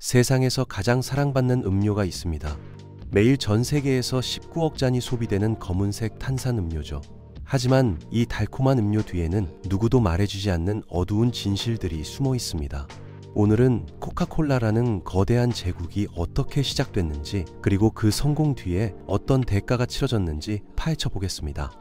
세상에서 가장 사랑받는 음료가 있습니다. 매일 전 세계에서 19억 잔이 소비되는 검은색 탄산음료죠. 하지만 이 달콤한 음료 뒤에는 누구도 말해주지 않는 어두운 진실들이 숨어 있습니다. 오늘은 코카콜라라는 거대한 제국이 어떻게 시작됐는지, 그리고 그 성공 뒤에 어떤 대가가 치러졌는지 파헤쳐 보겠습니다.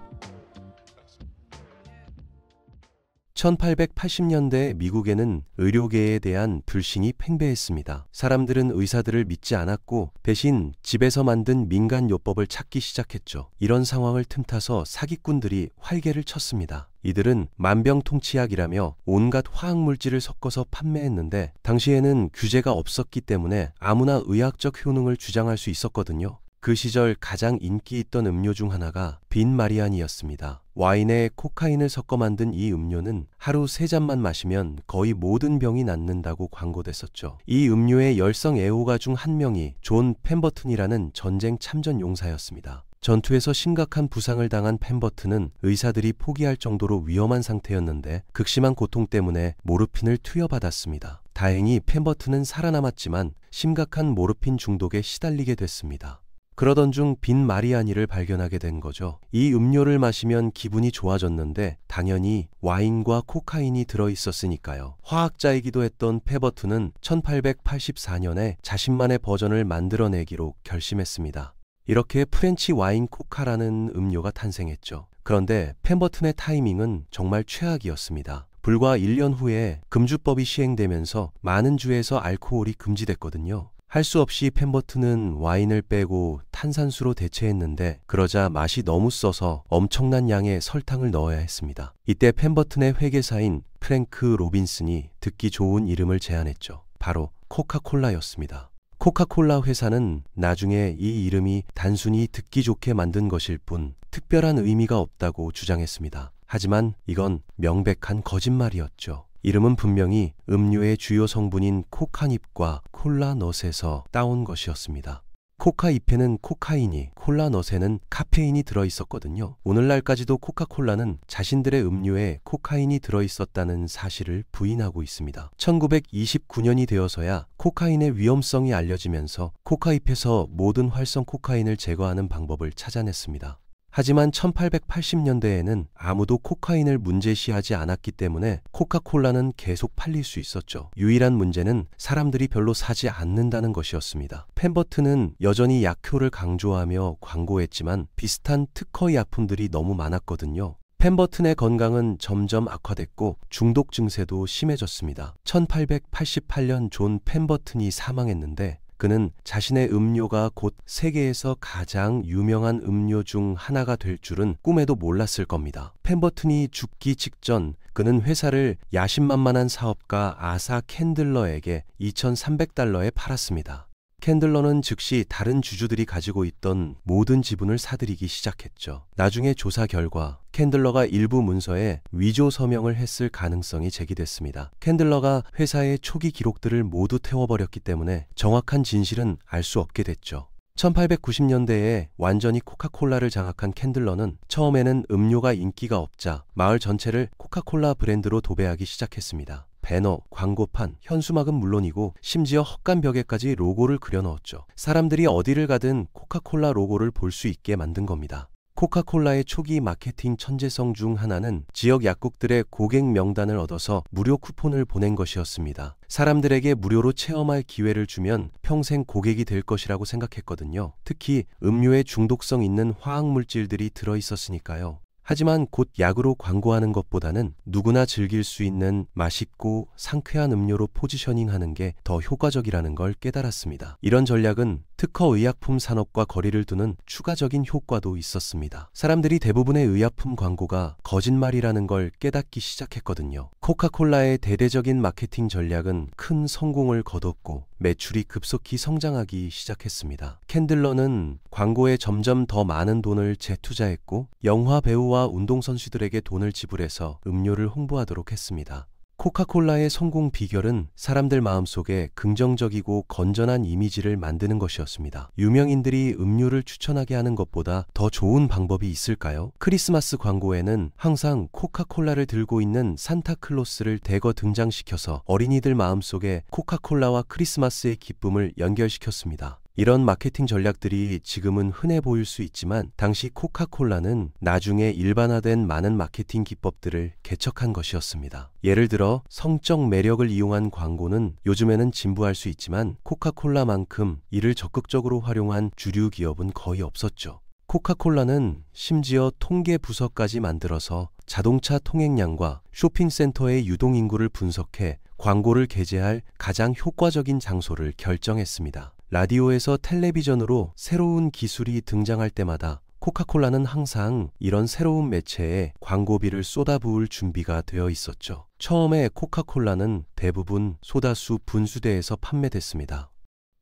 1880년대 미국에는 의료계에 대한 불신이 팽배했습니다. 사람들은 의사들을 믿지 않았고 대신 집에서 만든 민간요법을 찾기 시작했죠. 이런 상황을 틈타서 사기꾼들이 활개를 쳤습니다. 이들은 만병통치약이라며 온갖 화학물질을 섞어서 판매했는데 당시에는 규제가 없었기 때문에 아무나 의학적 효능을 주장할 수 있었거든요. 그 시절 가장 인기 있던 음료 중 하나가 빈 마리안이었습니다. 와인에 코카인을 섞어 만든 이 음료는 하루 3잔만 마시면 거의 모든 병이 낫는다고 광고됐었죠. 이 음료의 열성 애호가 중 한 명이 존 펜버튼이라는 전쟁 참전 용사였습니다. 전투에서 심각한 부상을 당한 펜버튼은 의사들이 포기할 정도로 위험한 상태였는데 극심한 고통 때문에 모르핀을 투여받았습니다. 다행히 펜버튼은 살아남았지만 심각한 모르핀 중독에 시달리게 됐습니다. 그러던 중 빈 마리아니를 발견하게 된 거죠. 이 음료를 마시면 기분이 좋아졌는데 당연히 와인과 코카인이 들어있었으니까요. 화학자이기도 했던 펜버튼은 1884년에 자신만의 버전을 만들어내기로 결심했습니다. 이렇게 프렌치 와인 코카라는 음료가 탄생했죠. 그런데 펜버튼의 타이밍은 정말 최악이었습니다. 불과 1년 후에 금주법이 시행되면서 많은 주에서 알코올이 금지됐거든요. 할 수 없이 펜버튼은 와인을 빼고 탄산수로 대체했는데 그러자 맛이 너무 써서 엄청난 양의 설탕을 넣어야 했습니다. 이때 펜버튼의 회계사인 프랭크 로빈슨이 듣기 좋은 이름을 제안했죠. 바로 코카콜라였습니다. 코카콜라 회사는 나중에 이 이름이 단순히 듣기 좋게 만든 것일 뿐 특별한 의미가 없다고 주장했습니다. 하지만 이건 명백한 거짓말이었죠. 이름은 분명히 음료의 주요 성분인 코카잎과 콜라넛에서 따온 것이었습니다. 코카잎에는 코카인이, 콜라넛에는 카페인이 들어있었거든요. 오늘날까지도 코카콜라는 자신들의 음료에 코카인이 들어있었다는 사실을 부인하고 있습니다. 1929년이 되어서야 코카인의 위험성이 알려지면서 코카잎에서 모든 활성 코카인을 제거하는 방법을 찾아냈습니다. 하지만 1880년대에는 아무도 코카인을 문제시하지 않았기 때문에 코카콜라는 계속 팔릴 수 있었죠. 유일한 문제는 사람들이 별로 사지 않는다는 것이었습니다. 펜버튼은 여전히 약효를 강조하며 광고했지만 비슷한 특허 약품들이 너무 많았거든요. 펜버튼의 건강은 점점 악화됐고 중독 증세도 심해졌습니다. 1888년 존 펜버튼이 사망했는데 그는 자신의 음료가 곧 세계에서 가장 유명한 음료 중 하나가 될 줄은 꿈에도 몰랐을 겁니다. 펜버튼이 죽기 직전 그는 회사를 야심만만한 사업가 아사 캔들러에게 $2,300에 팔았습니다. 캔들러는 즉시 다른 주주들이 가지고 있던 모든 지분을 사들이기 시작했죠. 나중에 조사 결과 캔들러가 일부 문서에 위조 서명을 했을 가능성이 제기됐습니다. 캔들러가 회사의 초기 기록들을 모두 태워버렸기 때문에 정확한 진실은 알 수 없게 됐죠. 1890년대에 완전히 코카콜라를 장악한 캔들러는 처음에는 음료가 인기가 없자 마을 전체를 코카콜라 브랜드로 도배하기 시작했습니다. 배너, 광고판, 현수막은 물론이고 심지어 헛간 벽에까지 로고를 그려넣었죠. 사람들이 어디를 가든 코카콜라 로고를 볼 수 있게 만든 겁니다. 코카콜라의 초기 마케팅 천재성 중 하나는 지역 약국들의 고객 명단을 얻어서 무료 쿠폰을 보낸 것이었습니다. 사람들에게 무료로 체험할 기회를 주면 평생 고객이 될 것이라고 생각했거든요. 특히 음료에 중독성 있는 화학물질들이 들어있었으니까요. 하지만 곧 약으로 광고하는 것보다는 누구나 즐길 수 있는 맛있고 상쾌한 음료로 포지셔닝하는 게 더 효과적이라는 걸 깨달았습니다. 이런 전략은 특허 의약품 산업과 거리를 두는 추가적인 효과도 있었습니다. 사람들이 대부분의 의약품 광고가 거짓말이라는 걸 깨닫기 시작했거든요. 코카콜라의 대대적인 마케팅 전략은 큰 성공을 거뒀고 매출이 급속히 성장하기 시작했습니다. 캔들러는 광고에 점점 더 많은 돈을 재투자했고 영화 배우와 운동선수들에게 돈을 지불해서 음료를 홍보하도록 했습니다. 코카콜라의 성공 비결은 사람들 마음속에 긍정적이고 건전한 이미지를 만드는 것이었습니다. 유명인들이 음료를 추천하게 하는 것보다 더 좋은 방법이 있을까요? 크리스마스 광고에는 항상 코카콜라를 들고 있는 산타클로스를 대거 등장시켜서 어린이들 마음속에 코카콜라와 크리스마스의 기쁨을 연결시켰습니다. 이런 마케팅 전략들이 지금은 흔해 보일 수 있지만 당시 코카콜라는 나중에 일반화된 많은 마케팅 기법들을 개척한 것이었습니다. 예를 들어 성적 매력을 이용한 광고는 요즘에는 진부할 수 있지만 코카콜라만큼 이를 적극적으로 활용한 주류 기업은 거의 없었죠. 코카콜라는 심지어 통계 부서까지 만들어서 자동차 통행량과 쇼핑센터의 유동인구를 분석해 광고를 게재할 가장 효과적인 장소를 결정했습니다. 라디오에서 텔레비전으로 새로운 기술이 등장할 때마다 코카콜라는 항상 이런 새로운 매체에 광고비를 쏟아부을 준비가 되어 있었죠. 처음에 코카콜라는 대부분 소다수 분수대에서 판매됐습니다.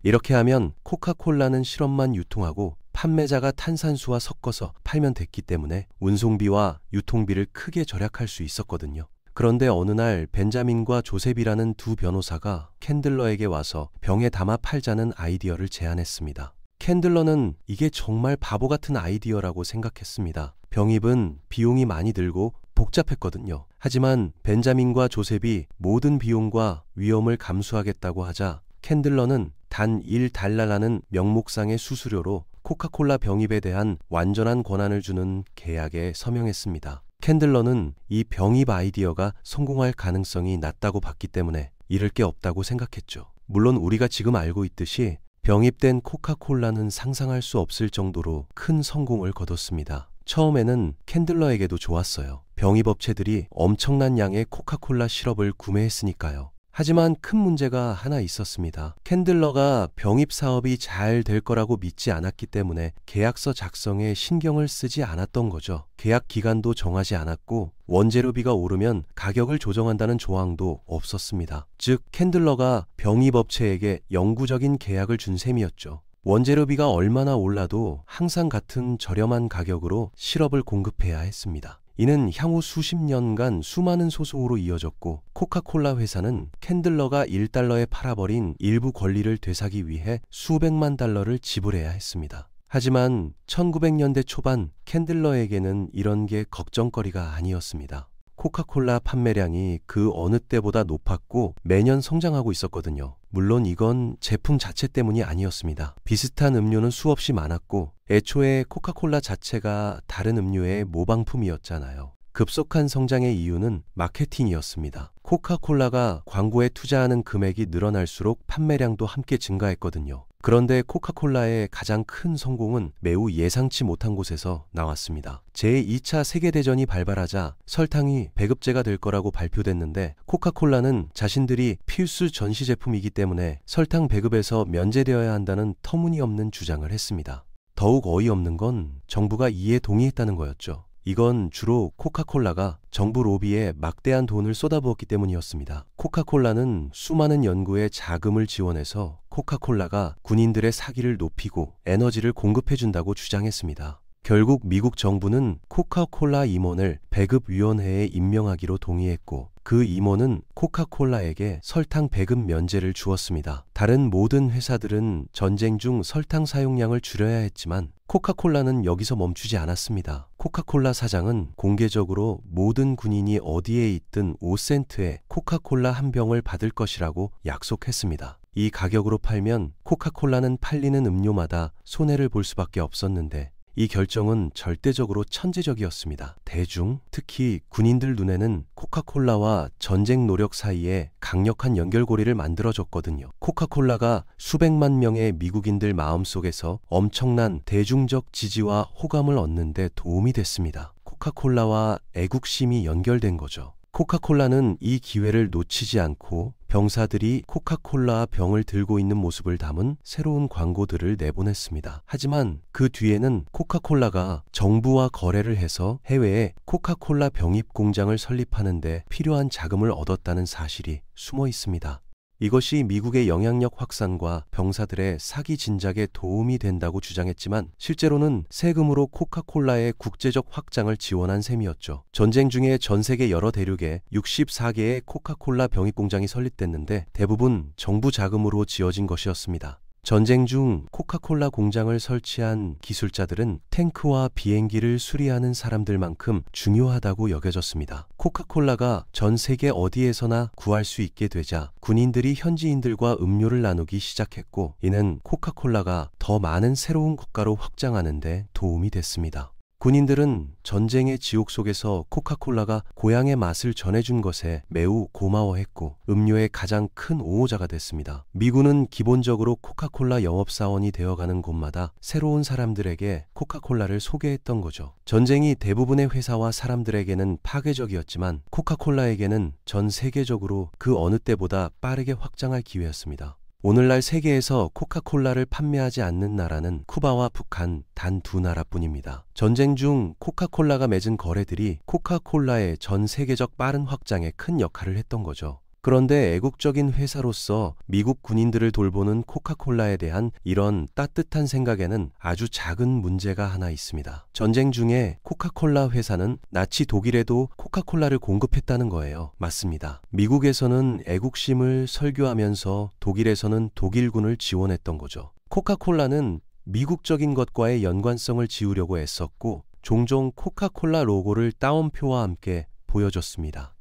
이렇게 하면 코카콜라는 시럽만 유통하고 판매자가 탄산수와 섞어서 팔면 됐기 때문에 운송비와 유통비를 크게 절약할 수 있었거든요. 그런데 어느 날 벤자민과 조셉이라는 두 변호사가 캔들러에게 와서 병에 담아 팔자는 아이디어를 제안했습니다. 캔들러는 이게 정말 바보 같은 아이디어라고 생각했습니다. 병입은 비용이 많이 들고 복잡했거든요. 하지만 벤자민과 조셉이 모든 비용과 위험을 감수하겠다고 하자 캔들러는 단 $1라는 명목상의 수수료로 코카콜라 병입에 대한 완전한 권한을 주는 계약에 서명했습니다. 캔들러는 이 병입 아이디어가 성공할 가능성이 낮다고 봤기 때문에 잃을 게 없다고 생각했죠. 물론 우리가 지금 알고 있듯이 병입된 코카콜라는 상상할 수 없을 정도로 큰 성공을 거뒀습니다. 처음에는 캔들러에게도 좋았어요. 병입업체들이 엄청난 양의 코카콜라 시럽을 구매했으니까요. 하지만 큰 문제가 하나 있었습니다. 캔들러가 병입 사업이 잘 될 거라고 믿지 않았기 때문에 계약서 작성에 신경을 쓰지 않았던 거죠. 계약 기간도 정하지 않았고 원재료비가 오르면 가격을 조정한다는 조항도 없었습니다. 즉 캔들러가 병입업체에게 영구적인 계약을 준 셈이었죠. 원재료비가 얼마나 올라도 항상 같은 저렴한 가격으로 시럽을 공급해야 했습니다. 이는 향후 수십 년간 수많은 소송으로 이어졌고 코카콜라 회사는 캔들러가 $1에 팔아버린 일부 권리를 되사기 위해 수백만 달러를 지불해야 했습니다. 하지만 1900년대 초반 캔들러에게는 이런 게 걱정거리가 아니었습니다. 코카콜라 판매량이 그 어느 때보다 높았고 매년 성장하고 있었거든요. 물론 이건 제품 자체 때문이 아니었습니다. 비슷한 음료는 수없이 많았고 애초에 코카콜라 자체가 다른 음료의 모방품이었잖아요. 급속한 성장의 이유는 마케팅이었습니다. 코카콜라가 광고에 투자하는 금액이 늘어날수록 판매량도 함께 증가했거든요. 그런데 코카콜라의 가장 큰 성공은 매우 예상치 못한 곳에서 나왔습니다. 제2차 세계대전이 발발하자 설탕이 배급제가 될 거라고 발표됐는데 코카콜라는 자신들이 필수 전시 제품이기 때문에 설탕 배급에서 면제되어야 한다는 터무니없는 주장을 했습니다. 더욱 어이없는 건 정부가 이에 동의했다는 거였죠. 이건 주로 코카콜라가 정부 로비에 막대한 돈을 쏟아부었기 때문이었습니다. 코카콜라는 수많은 연구에 자금을 지원해서 코카콜라가 군인들의 사기를 높이고 에너지를 공급해준다고 주장했습니다. 결국 미국 정부는 코카콜라 임원을 배급위원회에 임명하기로 동의했고 그 임원은 코카콜라에게 설탕 배급 면제를 주었습니다. 다른 모든 회사들은 전쟁 중 설탕 사용량을 줄여야 했지만 코카콜라는 여기서 멈추지 않았습니다. 코카콜라 사장은 공개적으로 모든 군인이 어디에 있든 5센트에 코카콜라 한 병을 받을 것이라고 약속했습니다. 이 가격으로 팔면 코카콜라는 팔리는 음료마다 손해를 볼 수밖에 없었는데 이 결정은 절대적으로 천재적이었습니다. 대중, 특히 군인들 눈에는 코카콜라와 전쟁 노력 사이에 강력한 연결고리를 만들어줬거든요. 코카콜라가 수백만 명의 미국인들 마음속에서 엄청난 대중적 지지와 호감을 얻는 데 도움이 됐습니다. 코카콜라와 애국심이 연결된 거죠. 코카콜라는 이 기회를 놓치지 않고 병사들이 코카콜라 병을 들고 있는 모습을 담은 새로운 광고들을 내보냈습니다. 하지만 그 뒤에는 코카콜라가 정부와 거래를 해서 해외에 코카콜라 병입 공장을 설립하는 데 필요한 자금을 얻었다는 사실이 숨어 있습니다. 이것이 미국의 영향력 확산과 병사들의 사기 진작에 도움이 된다고 주장했지만 실제로는 세금으로 코카콜라의 국제적 확장을 지원한 셈이었죠. 전쟁 중에 전 세계 여러 대륙에 64개의 코카콜라 병입 공장이 설립됐는데 대부분 정부 자금으로 지어진 것이었습니다. 전쟁 중 코카콜라 공장을 설치한 기술자들은 탱크와 비행기를 수리하는 사람들만큼 중요하다고 여겨졌습니다. 코카콜라가 전 세계 어디에서나 구할 수 있게 되자 군인들이 현지인들과 음료를 나누기 시작했고, 이는 코카콜라가 더 많은 새로운 국가로 확장하는 데 도움이 됐습니다. 군인들은 전쟁의 지옥 속에서 코카콜라가 고향의 맛을 전해준 것에 매우 고마워했고 음료의 가장 큰 옹호자가 됐습니다. 미군은 기본적으로 코카콜라 영업사원이 되어가는 곳마다 새로운 사람들에게 코카콜라를 소개했던 거죠. 전쟁이 대부분의 회사와 사람들에게는 파괴적이었지만 코카콜라에게는 전 세계적으로 그 어느 때보다 빠르게 확장할 기회였습니다. 오늘날 세계에서 코카콜라를 판매하지 않는 나라는 쿠바와 북한 단 두 나라뿐입니다. 전쟁 중 코카콜라가 맺은 거래들이 코카콜라의 전 세계적 빠른 확장에 큰 역할을 했던 거죠. 그런데 애국적인 회사로서 미국 군인들을 돌보는 코카콜라에 대한 이런 따뜻한 생각에는 아주 작은 문제가 하나 있습니다. 전쟁 중에 코카콜라 회사는 나치 독일에도 코카콜라를 공급했다는 거예요. 맞습니다. 미국에서는 애국심을 설교하면서 독일에서는 독일군을 지원했던 거죠. 코카콜라는 미국적인 것과의 연관성을 지우려고 애썼고 종종 코카콜라 로고를 따옴표와 함께 보여줬습니다.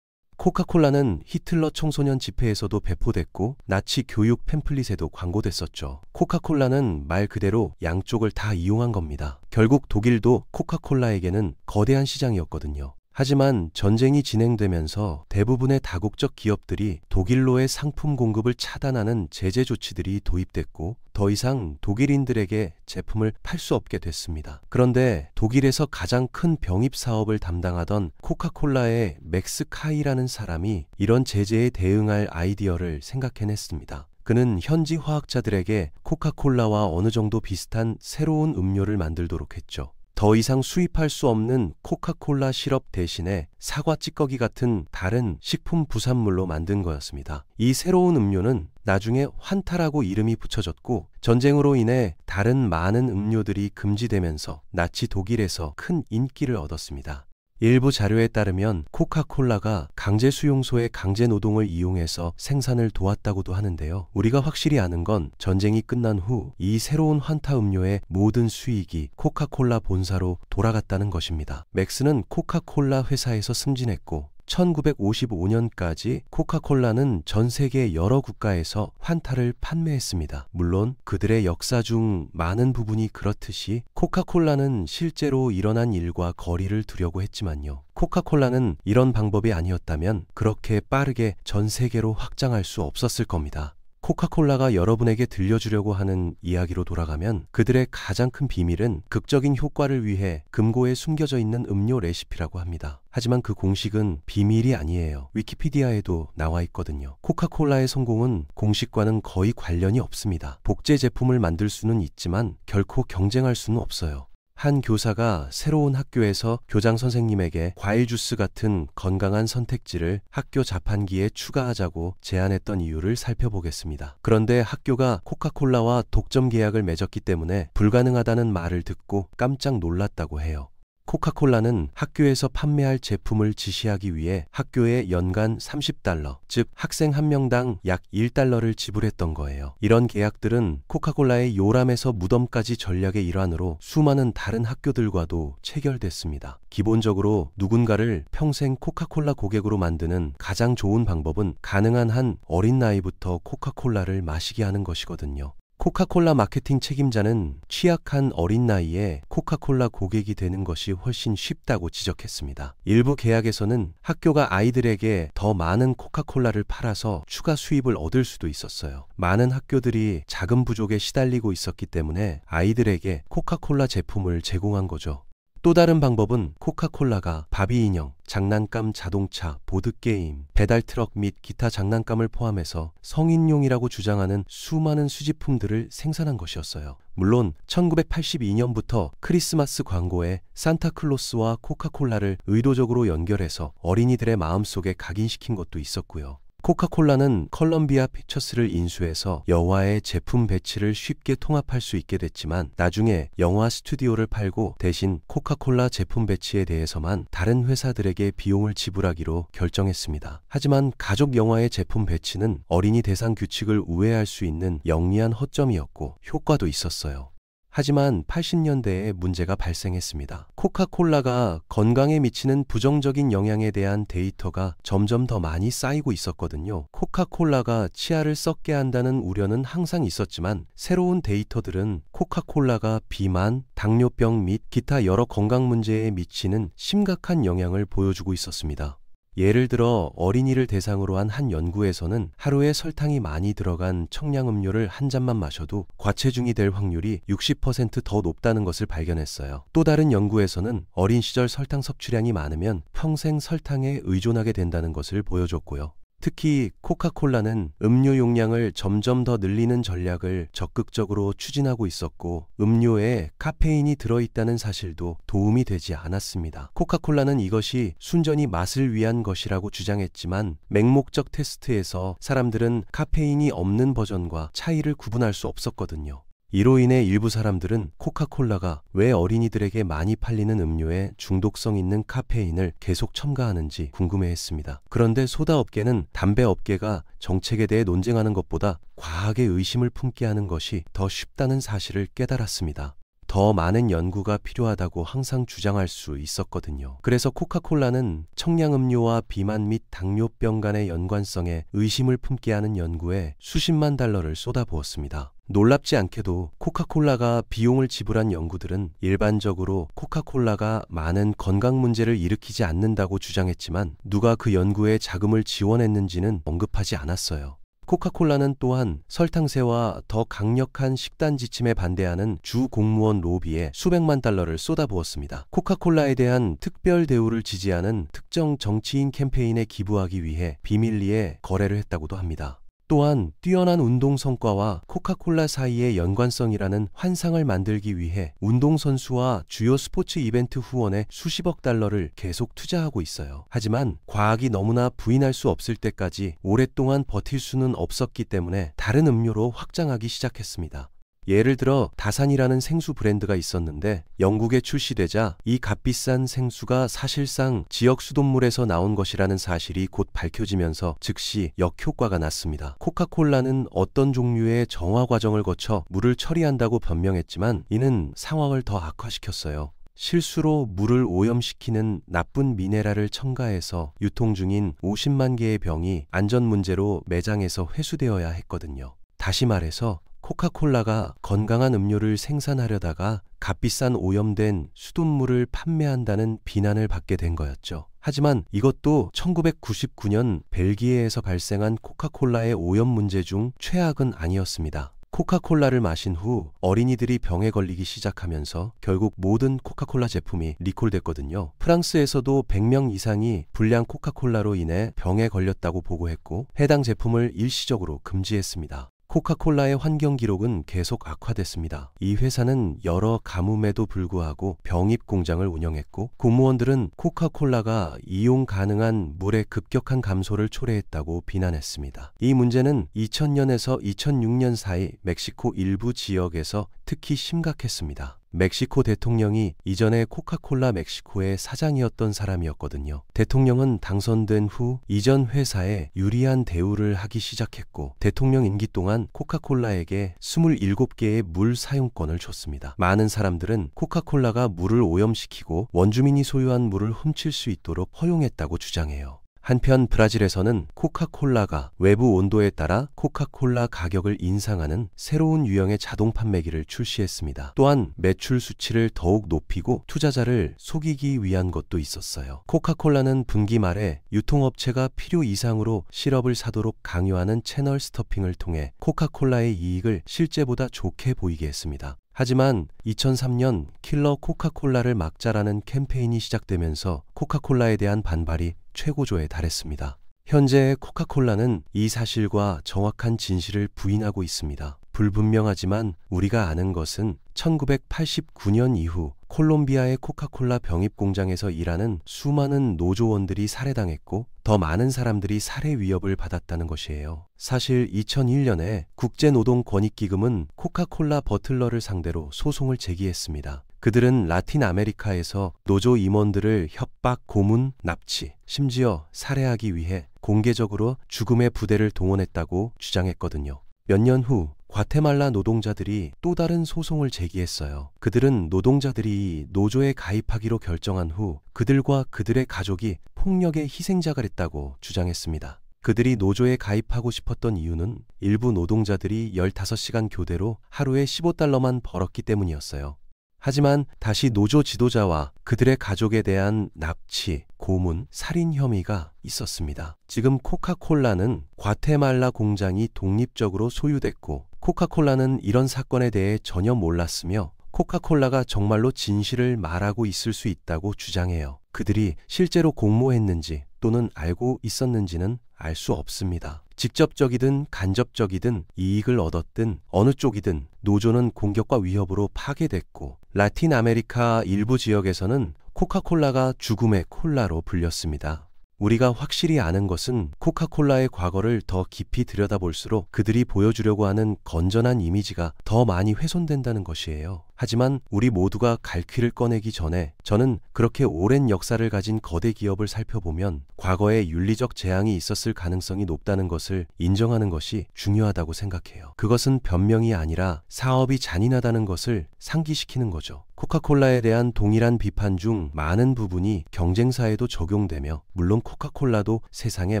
코카콜라는 히틀러 청소년 집회에서도 배포됐고 나치 교육 팸플릿에도 광고됐었죠. 코카콜라는 말 그대로 양쪽을 다 이용한 겁니다. 결국 독일도 코카콜라에게는 거대한 시장이었거든요. 하지만 전쟁이 진행되면서 대부분의 다국적 기업들이 독일로의 상품 공급을 차단하는 제재 조치들이 도입됐고 더 이상 독일인들에게 제품을 팔 수 없게 됐습니다. 그런데 독일에서 가장 큰 병입 사업을 담당하던 코카콜라의 맥스 카이라는 사람이 이런 제재에 대응할 아이디어를 생각해냈습니다. 그는 현지 화학자들에게 코카콜라와 어느 정도 비슷한 새로운 음료를 만들도록 했죠. 더 이상 수입할 수 없는 코카콜라 시럽 대신에 사과 찌꺼기 같은 다른 식품 부산물로 만든 거였습니다. 이 새로운 음료는 나중에 환타라고 이름이 붙여졌고 전쟁으로 인해 다른 많은 음료들이 금지되면서 나치 독일에서 큰 인기를 얻었습니다. 일부 자료에 따르면 코카콜라가 강제 수용소의 강제 노동을 이용해서 생산을 도왔다고도 하는데요. 우리가 확실히 아는 건 전쟁이 끝난 후 이 새로운 환타 음료의 모든 수익이 코카콜라 본사로 돌아갔다는 것입니다. 맥스는 코카콜라 회사에서 승진했고 1955년까지 코카콜라는 전 세계 여러 국가에서 환타를 판매했습니다. 물론 그들의 역사 중 많은 부분이 그렇듯이 코카콜라는 실제로 일어난 일과 거리를 두려고 했지만요. 코카콜라는 이런 방법이 아니었다면 그렇게 빠르게 전 세계로 확장할 수 없었을 겁니다. 코카콜라가 여러분에게 들려주려고 하는 이야기로 돌아가면 그들의 가장 큰 비밀은 극적인 효과를 위해 금고에 숨겨져 있는 음료 레시피라고 합니다. 하지만 그 공식은 비밀이 아니에요. 위키피디아에도 나와 있거든요. 코카콜라의 성공은 공식과는 거의 관련이 없습니다. 복제 제품을 만들 수는 있지만 결코 경쟁할 수는 없어요. 한 교사가 새로운 학교에서 교장 선생님에게 과일 주스 같은 건강한 선택지를 학교 자판기에 추가하자고 제안했던 이유를 살펴보겠습니다. 그런데 학교가 코카콜라와 독점 계약을 맺었기 때문에 불가능하다는 말을 듣고 깜짝 놀랐다고 해요. 코카콜라는 학교에서 판매할 제품을 지시하기 위해 학교에 연간 $30, 즉 학생 한 명당 약 $1를 지불했던 거예요. 이런 계약들은 코카콜라의 요람에서 무덤까지 전략의 일환으로 수많은 다른 학교들과도 체결됐습니다. 기본적으로 누군가를 평생 코카콜라 고객으로 만드는 가장 좋은 방법은 가능한 한 어린 나이부터 코카콜라를 마시게 하는 것이거든요. 코카콜라 마케팅 책임자는 취약한 어린 나이에 코카콜라 고객이 되는 것이 훨씬 쉽다고 지적했습니다. 일부 계약에서는 학교가 아이들에게 더 많은 코카콜라를 팔아서 추가 수입을 얻을 수도 있었어요. 많은 학교들이 자금 부족에 시달리고 있었기 때문에 아이들에게 코카콜라 제품을 제공한 거죠. 또 다른 방법은 코카콜라가 바비 인형, 장난감 자동차, 보드게임, 배달트럭 및 기타 장난감을 포함해서 성인용이라고 주장하는 수많은 수집품들을 생산한 것이었어요. 물론 1982년부터 크리스마스 광고에 산타클로스와 코카콜라를 의도적으로 연결해서 어린이들의 마음속에 각인시킨 것도 있었고요. 코카콜라는 컬럼비아 피처스를 인수해서 영화의 제품 배치를 쉽게 통합할 수 있게 됐지만 나중에 영화 스튜디오를 팔고 대신 코카콜라 제품 배치에 대해서만 다른 회사들에게 비용을 지불하기로 결정했습니다. 하지만 가족 영화의 제품 배치는 어린이 대상 규칙을 우회할 수 있는 영리한 허점이었고 효과도 있었어요. 하지만 80년대에 문제가 발생했습니다. 코카콜라가 건강에 미치는 부정적인 영향에 대한 데이터가 점점 더 많이 쌓이고 있었거든요. 코카콜라가 치아를 썩게 한다는 우려는 항상 있었지만 새로운 데이터들은 코카콜라가 비만, 당뇨병 및 기타 여러 건강 문제에 미치는 심각한 영향을 보여주고 있었습니다. 예를 들어 어린이를 대상으로 한 연구에서는 하루에 설탕이 많이 들어간 청량음료를 한 잔만 마셔도 과체중이 될 확률이 60% 더 높다는 것을 발견했어요. 또 다른 연구에서는 어린 시절 설탕 섭취량이 많으면 평생 설탕에 의존하게 된다는 것을 보여줬고요. 특히 코카콜라는 음료 용량을 점점 더 늘리는 전략을 적극적으로 추진하고 있었고 음료에 카페인이 들어있다는 사실도 도움이 되지 않았습니다. 코카콜라는 이것이 순전히 맛을 위한 것이라고 주장했지만 맹목적 테스트에서 사람들은 카페인이 없는 버전과 차이를 구분할 수 없었거든요. 이로 인해 일부 사람들은 코카콜라가 왜 어린이들에게 많이 팔리는 음료에 중독성 있는 카페인을 계속 첨가하는지 궁금해했습니다. 그런데 소다 업계는 담배 업계가 정책에 대해 논쟁하는 것보다 과하게 의심을 품게 하는 것이 더 쉽다는 사실을 깨달았습니다. 더 많은 연구가 필요하다고 항상 주장할 수 있었거든요. 그래서 코카콜라는 청량음료와 비만 및 당뇨병 간의 연관성에 의심을 품게 하는 연구에 수십만 달러를 쏟아부었습니다. 놀랍지 않게도 코카콜라가 비용을 지불한 연구들은 일반적으로 코카콜라가 많은 건강 문제를 일으키지 않는다고 주장했지만 누가 그 연구에 자금을 지원했는지는 언급하지 않았어요. 코카콜라는 또한 설탕세와 더 강력한 식단 지침에 반대하는 주 공무원 로비에 수백만 달러를 쏟아부었습니다. 코카콜라에 대한 특별 대우를 지지하는 특정 정치인 캠페인에 기부하기 위해 비밀리에 거래를 했다고도 합니다. 또한 뛰어난 운동 성과와 코카콜라 사이의 연관성이라는 환상을 만들기 위해 운동선수와 주요 스포츠 이벤트 후원에 수십억 달러를 계속 투자하고 있어요. 하지만 과학이 너무나 부인할 수 없을 때까지 오랫동안 버틸 수는 없었기 때문에 다른 음료로 확장하기 시작했습니다. 예를 들어 다산이라는 생수 브랜드가 있었는데 영국에 출시되자 이 값비싼 생수가 사실상 지역 수돗물에서 나온 것이라는 사실이 곧 밝혀지면서 즉시 역효과가 났습니다. 코카콜라는 어떤 종류의 정화 과정을 거쳐 물을 처리한다고 변명했지만 이는 상황을 더 악화시켰어요. 실수로 물을 오염시키는 나쁜 미네랄을 첨가해서 유통 중인 50만 개의 병이 안전 문제로 매장에서 회수되어야 했거든요. 다시 말해서 코카콜라가 건강한 음료를 생산하려다가 값비싼 오염된 수돗물을 판매한다는 비난을 받게 된 거였죠. 하지만 이것도 1999년 벨기에에서 발생한 코카콜라의 오염 문제 중 최악은 아니었습니다. 코카콜라를 마신 후 어린이들이 병에 걸리기 시작하면서 결국 모든 코카콜라 제품이 리콜됐거든요. 프랑스에서도 100명 이상이 불량 코카콜라로 인해 병에 걸렸다고 보고했고 해당 제품을 일시적으로 금지했습니다. 코카콜라의 환경 기록은 계속 악화됐습니다. 이 회사는 여러 가뭄에도 불구하고 병입 공장을 운영했고 공무원들은 코카콜라가 이용 가능한 물의 급격한 감소를 초래했다고 비난했습니다. 이 문제는 2000년에서 2006년 사이 멕시코 일부 지역에서 특히 심각했습니다. 멕시코 대통령이 이전에 코카콜라 멕시코의 사장이었던 사람이었거든요. 대통령은 당선된 후 이전 회사에 유리한 대우를 하기 시작했고 대통령 임기 동안 코카콜라에게 27개의 물 사용권을 줬습니다. 많은 사람들은 코카콜라가 물을 오염시키고 원주민이 소유한 물을 훔칠 수 있도록 허용했다고 주장해요. 한편 브라질에서는 코카콜라가 외부 온도에 따라 코카콜라 가격을 인상하는 새로운 유형의 자동 판매기를 출시했습니다. 또한 매출 수치를 더욱 높이고 투자자를 속이기 위한 것도 있었어요. 코카콜라는 분기 말에 유통업체가 필요 이상으로 시럽을 사도록 강요하는 채널 스토핑을 통해 코카콜라의 이익을 실제보다 좋게 보이게 했습니다. 하지만 2003년 킬러 코카콜라를 막자라는 캠페인이 시작되면서 코카콜라에 대한 반발이 최고조에 달했습니다. 현재 코카콜라는 이 사실과 정확한 진실을 부인하고 있습니다. 불분명하지만 우리가 아는 것은 1989년 이후 콜롬비아의 코카콜라 병입 공장에서 일하는 수많은 노조원들이 살해당했고 더 많은 사람들이 살해 위협을 받았다는 것이에요. 사실 2001년에 국제노동권익기금은 코카콜라 버틀러를 상대로 소송을 제기했습니다. 그들은 라틴 아메리카에서 노조 임원들을 협박, 고문, 납치, 심지어 살해하기 위해 공개적으로 죽음의 부대를 동원했다고 주장했거든요. 몇 년 후 과테말라 노동자들이 또 다른 소송을 제기했어요. 그들은 노동자들이 노조에 가입하기로 결정한 후 그들과 그들의 가족이 폭력의 희생자가 됐다고 주장했습니다. 그들이 노조에 가입하고 싶었던 이유는 일부 노동자들이 15시간 교대로 하루에 $15만 벌었기 때문이었어요. 하지만 다시 노조 지도자와 그들의 가족에 대한 납치, 고문, 살인 혐의가 있었습니다. 지금 코카콜라는 과테말라 공장이 독립적으로 소유됐고 코카콜라는 이런 사건에 대해 전혀 몰랐으며 코카콜라가 정말로 진실을 말하고 있을 수 있다고 주장해요. 그들이 실제로 공모했는지 또는 알고 있었는지는 알 수 없습니다. 직접적이든 간접적이든 이익을 얻었든 어느 쪽이든 노조는 공격과 위협으로 파괴됐고 라틴 아메리카 일부 지역에서는 코카콜라가 죽음의 콜라로 불렸습니다. 우리가 확실히 아는 것은 코카콜라의 과거를 더 깊이 들여다볼수록 그들이 보여주려고 하는 건전한 이미지가 더 많이 훼손된다는 것이에요. 하지만 우리 모두가 갈퀴를 꺼내기 전에 저는 그렇게 오랜 역사를 가진 거대 기업을 살펴보면 과거에 윤리적 재앙이 있었을 가능성이 높다는 것을 인정하는 것이 중요하다고 생각해요. 그것은 변명이 아니라 사업이 잔인하다는 것을 상기시키는 거죠. 코카콜라에 대한 동일한 비판 중 많은 부분이 경쟁사에도 적용되며 물론 코카콜라도 세상에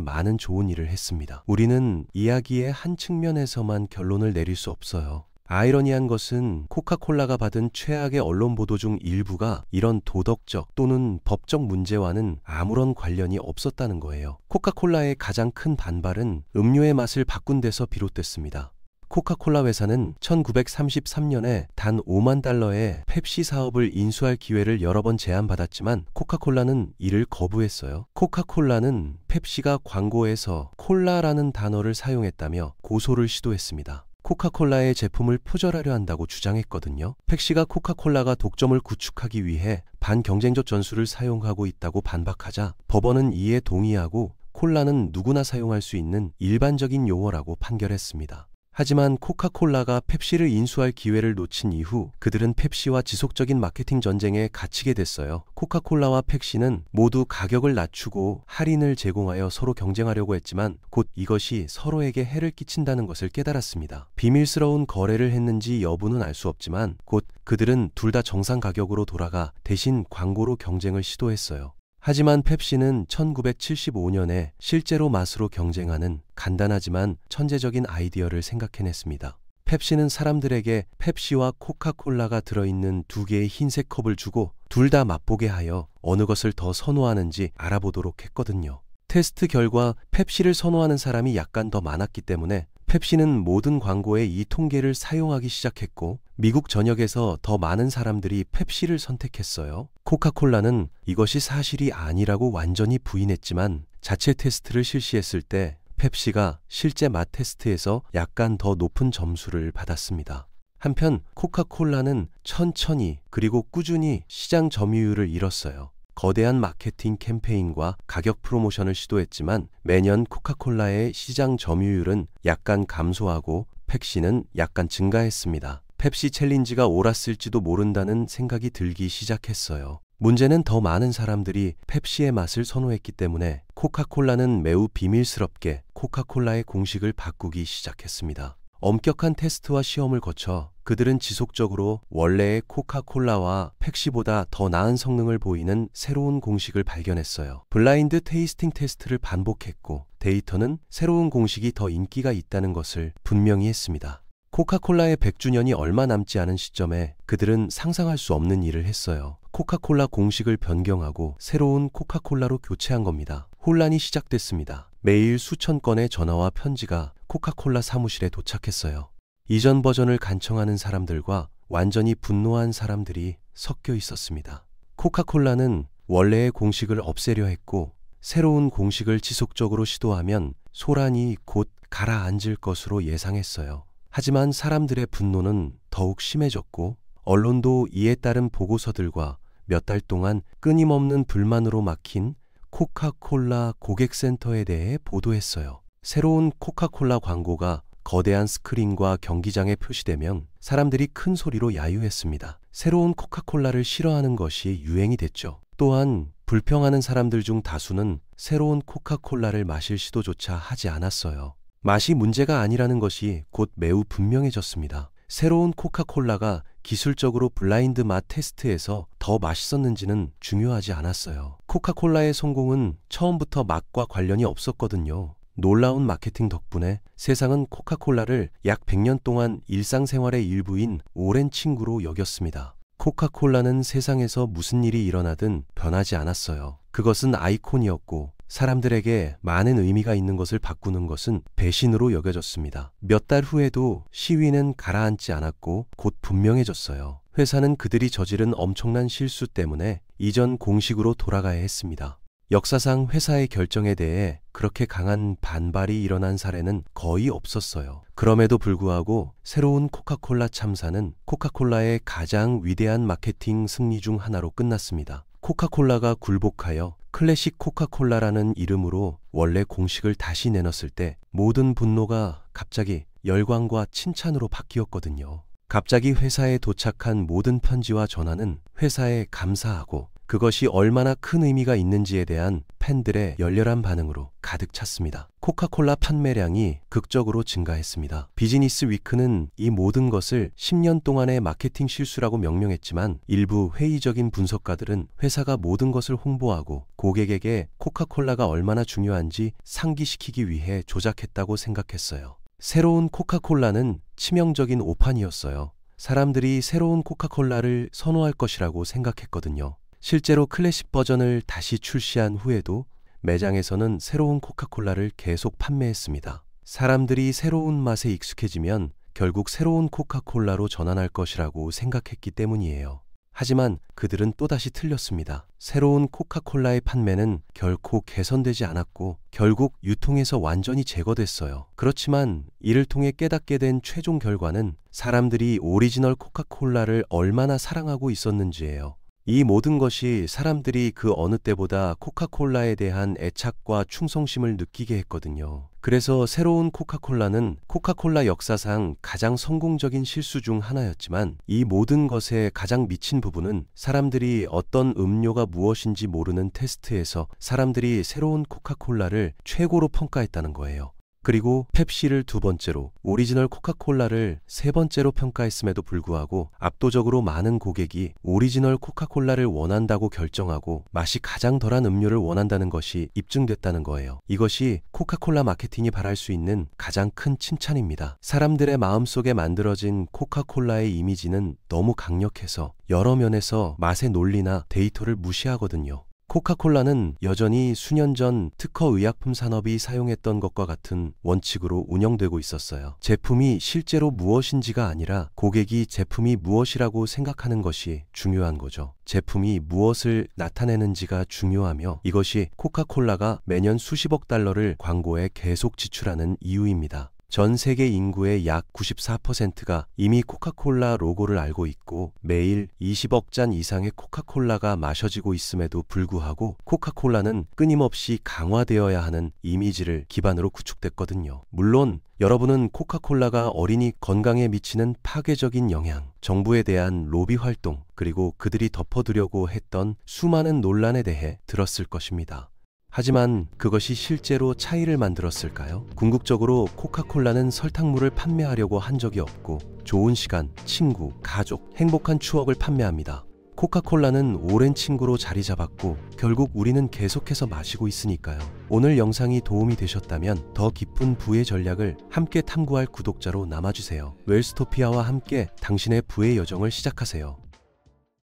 많은 좋은 일을 했습니다. 우리는 이야기의 한 측면에서만 결론을 내릴 수 없어요. 아이러니한 것은 코카콜라가 받은 최악의 언론 보도 중 일부가 이런 도덕적 또는 법적 문제와는 아무런 관련이 없었다는 거예요. 코카콜라의 가장 큰 반발은 음료의 맛을 바꾼 데서 비롯됐습니다. 코카콜라 회사는 1933년에 단 $50,000의 펩시 사업을 인수할 기회를 여러 번 제안받았지만 코카콜라는 이를 거부했어요. 코카콜라는 펩시가 광고에서 콜라라는 단어를 사용했다며 고소를 시도했습니다. 코카콜라의 제품을 표절하려 한다고 주장했거든요. 펩시가 코카콜라가 독점을 구축하기 위해 반경쟁적 전술을 사용하고 있다고 반박하자 법원은 이에 동의하고 콜라는 누구나 사용할 수 있는 일반적인 용어라고 판결했습니다. 하지만 코카콜라가 펩시를 인수할 기회를 놓친 이후 그들은 펩시와 지속적인 마케팅 전쟁에 갇히게 됐어요. 코카콜라와 펩시는 모두 가격을 낮추고 할인을 제공하여 서로 경쟁하려고 했지만 곧 이것이 서로에게 해를 끼친다는 것을 깨달았습니다. 비밀스러운 거래를 했는지 여부는 알 수 없지만 곧 그들은 둘 다 정상 가격으로 돌아가 대신 광고로 경쟁을 시도했어요. 하지만 펩시는 1975년에 실제로 맛으로 경쟁하는 간단하지만 천재적인 아이디어를 생각해냈습니다. 펩시는 사람들에게 펩시와 코카콜라가 들어있는 두 개의 흰색 컵을 주고 둘 다 맛보게 하여 어느 것을 더 선호하는지 알아보도록 했거든요. 테스트 결과 펩시를 선호하는 사람이 약간 더 많았기 때문에 펩시는 모든 광고에 이 통계를 사용하기 시작했고 미국 전역에서 더 많은 사람들이 펩시를 선택했어요. 코카콜라는 이것이 사실이 아니라고 완전히 부인했지만 자체 테스트를 실시했을 때 펩시가 실제 맛 테스트에서 약간 더 높은 점수를 받았습니다. 한편 코카콜라는 천천히 그리고 꾸준히 시장 점유율을 잃었어요. 거대한 마케팅 캠페인과 가격 프로모션을 시도했지만 매년 코카콜라의 시장 점유율은 약간 감소하고 펩시는 약간 증가했습니다. 펩시 챌린지가 옳았을지도 모른다는 생각이 들기 시작했어요. 문제는 더 많은 사람들이 펩시의 맛을 선호했기 때문에 코카콜라는 매우 비밀스럽게 코카콜라의 공식을 바꾸기 시작했습니다. 엄격한 테스트와 시험을 거쳐 그들은 지속적으로 원래의 코카콜라와 펩시보다 더 나은 성능을 보이는 새로운 공식을 발견했어요. 블라인드 테이스팅 테스트를 반복했고 데이터는 새로운 공식이 더 인기가 있다는 것을 분명히 했습니다. 코카콜라의 100주년이 얼마 남지 않은 시점에 그들은 상상할 수 없는 일을 했어요. 코카콜라 공식을 변경하고 새로운 코카콜라로 교체한 겁니다. 혼란이 시작됐습니다. 매일 수천 건의 전화와 편지가 코카콜라 사무실에 도착했어요. 이전 버전을 간청하는 사람들과 완전히 분노한 사람들이 섞여 있었습니다. 코카콜라는 원래의 공식을 없애려 했고 새로운 공식을 지속적으로 시도하면 소란이 곧 가라앉을 것으로 예상했어요. 하지만 사람들의 분노는 더욱 심해졌고 언론도 이에 따른 보고서들과 몇 달 동안 끊임없는 불만으로 막힌 코카콜라 고객센터에 대해 보도했어요. 새로운 코카콜라 광고가 거대한 스크린과 경기장에 표시되면 사람들이 큰 소리로 야유했습니다. 새로운 코카콜라를 싫어하는 것이 유행이 됐죠. 또한 불평하는 사람들 중 다수는 새로운 코카콜라를 마실 시도조차 하지 않았어요. 맛이 문제가 아니라는 것이 곧 매우 분명해졌습니다. 새로운 코카콜라가 기술적으로 블라인드 맛 테스트에서 더 맛있었는지는 중요하지 않았어요. 코카콜라의 성공은 처음부터 맛과 관련이 없었거든요. 놀라운 마케팅 덕분에 세상은 코카콜라를 약 100년 동안 일상생활의 일부인 오랜 친구로 여겼습니다. 코카콜라는 세상에서 무슨 일이 일어나든 변하지 않았어요. 그것은 아이콘이었고 사람들에게 많은 의미가 있는 것을 바꾸는 것은 배신으로 여겨졌습니다. 몇 달 후에도 시위는 가라앉지 않았고 곧 분명해졌어요. 회사는 그들이 저지른 엄청난 실수 때문에 이전 공식으로 돌아가야 했습니다. 역사상 회사의 결정에 대해 그렇게 강한 반발이 일어난 사례는 거의 없었어요. 그럼에도 불구하고 새로운 코카콜라 참사는 코카콜라의 가장 위대한 마케팅 승리 중 하나로 끝났습니다. 코카콜라가 굴복하여 클래식 코카콜라라는 이름으로 원래 공식을 다시 내놨을 때 모든 분노가 갑자기 열광과 칭찬으로 바뀌었거든요. 갑자기 회사에 도착한 모든 편지와 전화는 회사에 감사하고 그것이 얼마나 큰 의미가 있는지에 대한 팬들의 열렬한 반응으로 가득 찼습니다. 코카콜라 판매량이 극적으로 증가했습니다. 비즈니스 위크는 이 모든 것을 10년 동안의 마케팅 실수라고 명명했지만 일부 회의적인 분석가들은 회사가 모든 것을 홍보하고 고객에게 코카콜라가 얼마나 중요한지 상기시키기 위해 조작했다고 생각했어요. 새로운 코카콜라는 치명적인 오판이었어요. 사람들이 새로운 코카콜라를 선호할 것이라고 생각했거든요. 실제로 클래식 버전을 다시 출시한 후에도 매장에서는 새로운 코카콜라를 계속 판매했습니다. 사람들이 새로운 맛에 익숙해지면 결국 새로운 코카콜라로 전환할 것이라고 생각했기 때문이에요. 하지만 그들은 또다시 틀렸습니다. 새로운 코카콜라의 판매는 결코 개선되지 않았고 결국 유통에서 완전히 제거됐어요. 그렇지만 이를 통해 깨닫게 된 최종 결과는 사람들이 오리지널 코카콜라를 얼마나 사랑하고 있었는지예요. 이 모든 것이 사람들이 그 어느 때보다 코카콜라에 대한 애착과 충성심을 느끼게 했거든요. 그래서 새로운 코카콜라는 코카콜라 역사상 가장 성공적인 실수 중 하나였지만 이 모든 것에 가장 미친 부분은 사람들이 어떤 음료가 무엇인지 모르는 테스트에서 사람들이 새로운 코카콜라를 최고로 평가했다는 거예요. 그리고 펩시를 두 번째로, 오리지널 코카콜라를 세 번째로 평가했음에도 불구하고 압도적으로 많은 고객이 오리지널 코카콜라를 원한다고 결정하고 맛이 가장 덜한 음료를 원한다는 것이 입증됐다는 거예요. 이것이 코카콜라 마케팅이 바랄 수 있는 가장 큰 칭찬입니다. 사람들의 마음속에 만들어진 코카콜라의 이미지는 너무 강력해서 여러 면에서 맛의 논리나 데이터를 무시하거든요. 코카콜라는 여전히 수년 전 특허 의약품 산업이 사용했던 것과 같은 원칙으로 운영되고 있었어요. 제품이 실제로 무엇인지가 아니라 고객이 제품이 무엇이라고 생각하는 것이 중요한 거죠. 제품이 무엇을 나타내는지가 중요하며 이것이 코카콜라가 매년 수십억 달러를 광고에 계속 지출하는 이유입니다. 전 세계 인구의 약 94%가 이미 코카콜라 로고를 알고 있고 매일 20억 잔 이상의 코카콜라가 마셔지고 있음에도 불구하고 코카콜라는 끊임없이 강화되어야 하는 이미지를 기반으로 구축됐거든요. 물론 여러분은 코카콜라가 어린이 건강에 미치는 파괴적인 영향, 정부에 대한 로비 활동, 그리고 그들이 덮어두려고 했던 수많은 논란에 대해 들었을 것입니다. 하지만 그것이 실제로 차이를 만들었을까요? 궁극적으로 코카콜라는 설탕물을 판매하려고 한 적이 없고 좋은 시간, 친구, 가족, 행복한 추억을 판매합니다. 코카콜라는 오랜 친구로 자리 잡았고 결국 우리는 계속해서 마시고 있으니까요. 오늘 영상이 도움이 되셨다면 더 깊은 부의 전략을 함께 탐구할 구독자로 남아주세요. 웰스토피아와 함께 당신의 부의 여정을 시작하세요.